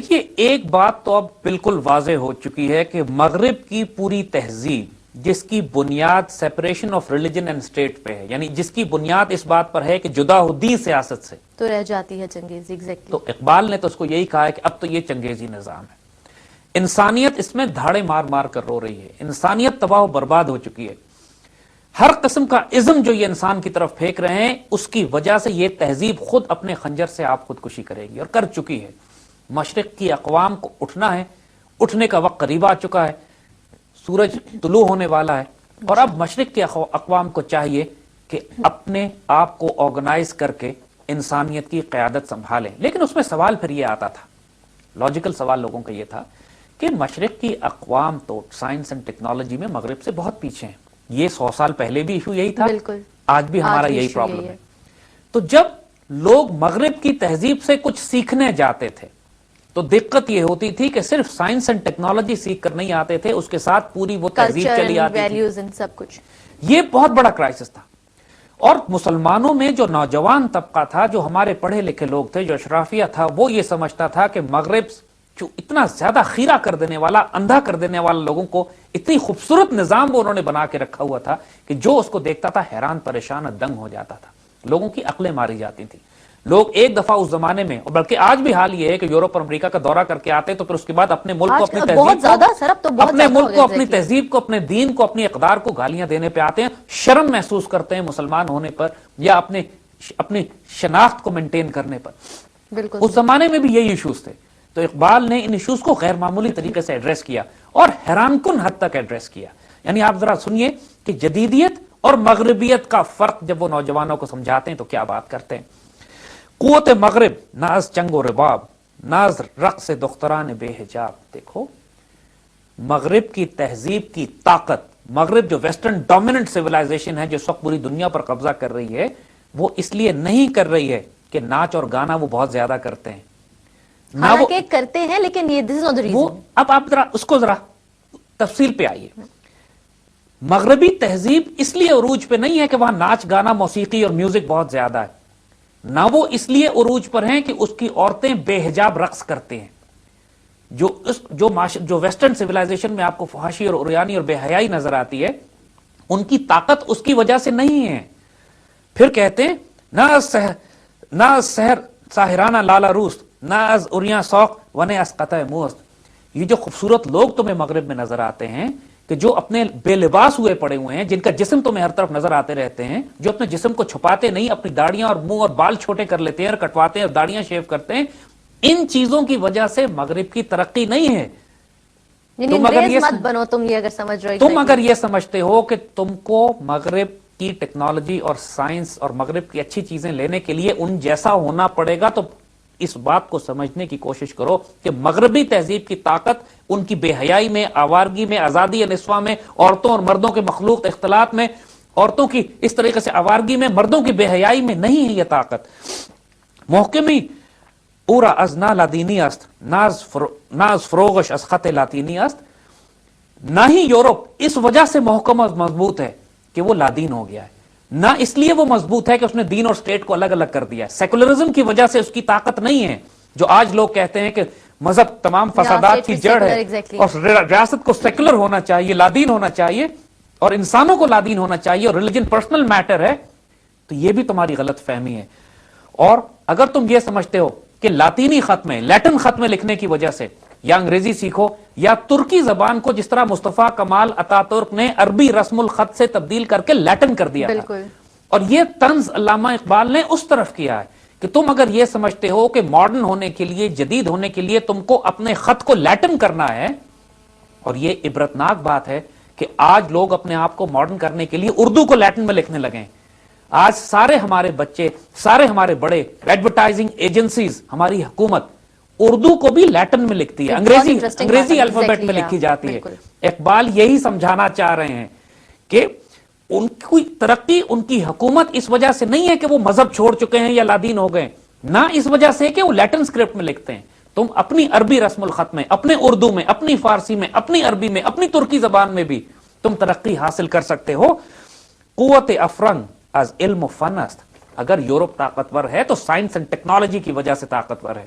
دیکھیے ایک بات تو اب بالکل واضح ہو چکی ہے کہ مغرب کی پوری تہذیب جس کی بنیاد separation of religion and state پہ ہے، یعنی جس کی بنیاد اس بات پر ہے کہ جدا ہدی سیاست سے تو رہ جاتی ہے چنگیزی. تو اقبال نے تو اس کو یہی کہا ہے کہ اب تو یہ چنگیزی نظام ہے. انسانیت اس میں دھاڑے مار مار کر رو رہی ہے، انسانیت تباہ و برباد ہو چکی ہے. ہر قسم کا ازم جو یہ انسان کی طرف پھینک رہے ہیں اس کی وجہ سے یہ تہذیب خود اپنے خنجر سے آپ خودکشی کرے گی اور کر چکی ہے. مشرق کی اقوام کو اٹھنا ہے، اٹھنے کا وقت قریب آ چکا ہے، سورج طلوع ہونے والا ہے، اور اب مشرق کے اقوام کو چاہیے کہ اپنے آپ کو آرگنائز کر کے انسانیت کی قیادت سنبھالیں. لیکن اس میں سوال پھر یہ آتا تھا، لاجیکل سوال لوگوں کا یہ تھا کہ مشرق کی اقوام تو سائنس اینڈ ٹیکنالوجی میں مغرب سے بہت پیچھے ہیں. یہ 100 سال پہلے بھی ایشو یہی تھا، آج بھی ہمارا یہی پرابلم ہے. تو جب لوگ مغرب کی تہذیب سے کچھ سیکھنے جاتے تھے تو دقت یہ ہوتی تھی کہ صرف سائنس اینڈ ٹیکنالوجی سیکھ کر نہیں آتے تھے، اس کے ساتھ پوری وہ تہذیب چلی آتی تھی. سب کچھ یہ بہت بڑا کرائسس تھا. اور مسلمانوں میں جو نوجوان طبقہ تھا، جو ہمارے پڑھے لکھے لوگ تھے، جو اشرافیہ تھا، وہ یہ سمجھتا تھا کہ مغرب جو اتنا زیادہ خیرہ کر دینے والا، اندھا کر دینے والا لوگوں کو، اتنی خوبصورت نظام وہ انہوں نے بنا کے رکھا ہوا تھا کہ جو اس کو دیکھتا تھا حیران پریشان اور دنگ ہو جاتا تھا. لوگوں کی عقلیں ماری جاتی تھیں. لوگ ایک دفعہ اس زمانے میں، اور بلکہ آج بھی حال یہ ہے کہ یورپ اور امریکہ کا دورہ کر کے آتے تو پھر اس کے بعد اپنے ملک کو، اپنی تہذیب کو، اپنے دین کو، اپنی اقدار کو گالیاں دینے پہ آتے ہیں، شرم محسوس کرتے ہیں مسلمان ہونے پر یا اپنی شناخت کو مینٹین کرنے پر. اس زمانے میں بھی یہی ایشوز تھے. تو اقبال نے ان ایشوز کو غیر معمولی طریقے سے ایڈریس کیا اور حیران کن حد تک ایڈریس کیا. یعنی آپ ذرا سنیے کہ جدیدیت اور مغربیت کا فرق جب وہ نوجوانوں کو سمجھاتے ہیں تو کیا بات کرتے ہیں. قوت مغرب ناز چنگ و رباب، ناز رقص دختران بے حجاب. دیکھو مغرب کی تہذیب کی طاقت، مغرب جو ویسٹرن ڈومیننٹ سیولائزیشن ہے جو اس وقت پوری دنیا پر قبضہ کر رہی ہے، وہ اس لیے نہیں کر رہی ہے کہ ناچ اور گانا وہ بہت زیادہ کرتے ہیں، حالانکہ کرتے ہیں، لیکن یہ this is not the reason. اب آپ ذرا اس کو ذرا تفصیل پہ آئیے. مغربی تہذیب اس لیے عروج پہ نہیں ہے کہ وہاں ناچ گانا موسیقی اور میوزک بہت زیادہ ہے، نہ وہ اس لیے عروج پر ہیں کہ اس کی عورتیں بے حجاب رقص کرتے ہیں. جو ویسٹرن سیولائزیشن میں آپ کو فحاشی اور عریانی اور بے حیائی نظر آتی ہے، ان کی طاقت اس کی وجہ سے نہیں ہے. پھر کہتے ہیں نہ سحر ساحرانہ لالا روست، نہ از اریاں سوق ونے از قطع موست. یہ جو خوبصورت لوگ تمہیں مغرب میں نظر آتے ہیں کہ جو اپنے بے لباس ہوئے پڑے ہوئے ہیں، جن کا جسم تمہیں ہر طرف نظر آتے رہتے ہیں، جو اپنے جسم کو چھپاتے نہیں، اپنی داڑیاں اور منہ اور بال چھوٹے کر لیتے ہیں اور کٹواتے ہیں اور داڑیاں شیو کرتے ہیں، ان چیزوں کی وجہ سے مغرب کی ترقی نہیں ہے. تم اگر یہ سمجھتے ہو کہ تم کو مغرب کی ٹیکنالوجی اور سائنس اور مغرب کی اچھی چیزیں لینے کے لیے ان جیسا ہونا پڑے گا، تو اس بات کو سمجھنے کی کوشش کرو کہ مغربی تہذیب کی طاقت ان کی بے حیائی میں، آوارگی میں، آزادی نسواں میں، عورتوں اور مردوں کے مخلوق اختلاط میں، عورتوں کی اس طریقے سے آوارگی میں، مردوں کی بے حیائی میں نہیں ہے. یہ طاقت محکمی پورا از نا لادینی است، ناز فروغش از خط لاطینی است. نہ ہی یورپ اس وجہ سے محکم اور مضبوط ہے کہ وہ لادین ہو گیا ہے، نہ اس لیے وہ مضبوط ہے کہ اس نے دین اور اسٹیٹ کو الگ الگ کر دیا ہے. سیکولرزم کی وجہ سے اس کی طاقت نہیں ہے. جو آج لوگ کہتے ہیں کہ مذہب تمام فسادات کی جڑ ہے اور ریاست کو سیکولر ہونا چاہیے، لادین ہونا چاہیے، اور انسانوں کو لادین ہونا چاہیے، اور ریلیجن پرسنل میٹر ہے، تو یہ بھی تمہاری غلط فہمی ہے. اور اگر تم یہ سمجھتے ہو کہ لاطینی خط میں، لیٹن خط میں لکھنے کی وجہ سے یا انگریزی سیکھو یا ترکی زبان کو جس طرح مصطفیٰ کمال اتاترک نے عربی رسم الخط سے تبدیل کر کے لیٹن کر دیا تھا، اور یہ طنز علامہ اقبال نے اس طرف کیا ہے کہ تم اگر یہ سمجھتے ہو کہ ماڈرن ہونے کے لیے، جدید ہونے کے لیے تم کو اپنے خط کو لیٹن کرنا ہے، اور یہ عبرتناک بات ہے کہ آج لوگ اپنے آپ کو ماڈرن کرنے کے لیے اردو کو لیٹن میں لکھنے لگے ہیں. آج سارے ہمارے بچے، سارے ہمارے بڑے، ایڈورٹائزنگ ایجنسیز، ہماری حکومت اردو کو بھی لیٹن میں لکھتی ہے، انگریزی الفابیٹ میں لکھی جاتی ہے. اقبال یہی سمجھانا چاہ رہے ہیں کہ ان کی ترقی، ان کی حکومت اس وجہ سے نہیں ہے کہ وہ مذہب چھوڑ چکے ہیں یا لادین ہو گئے، نہ اس وجہ سے کہ وہ لیٹن اسکرپٹ میں لکھتے ہیں. تم اپنی عربی رسم الخط میں، اپنے اردو میں، اپنی فارسی میں، اپنی عربی میں، اپنی ترکی زبان میں بھی تم ترقی حاصل کر سکتے ہو. قوت افرنگ از علم و فن است. اگر یورپ طاقتور ہے تو سائنس اینڈ ٹیکنالوجی کی وجہ سے طاقتور ہے.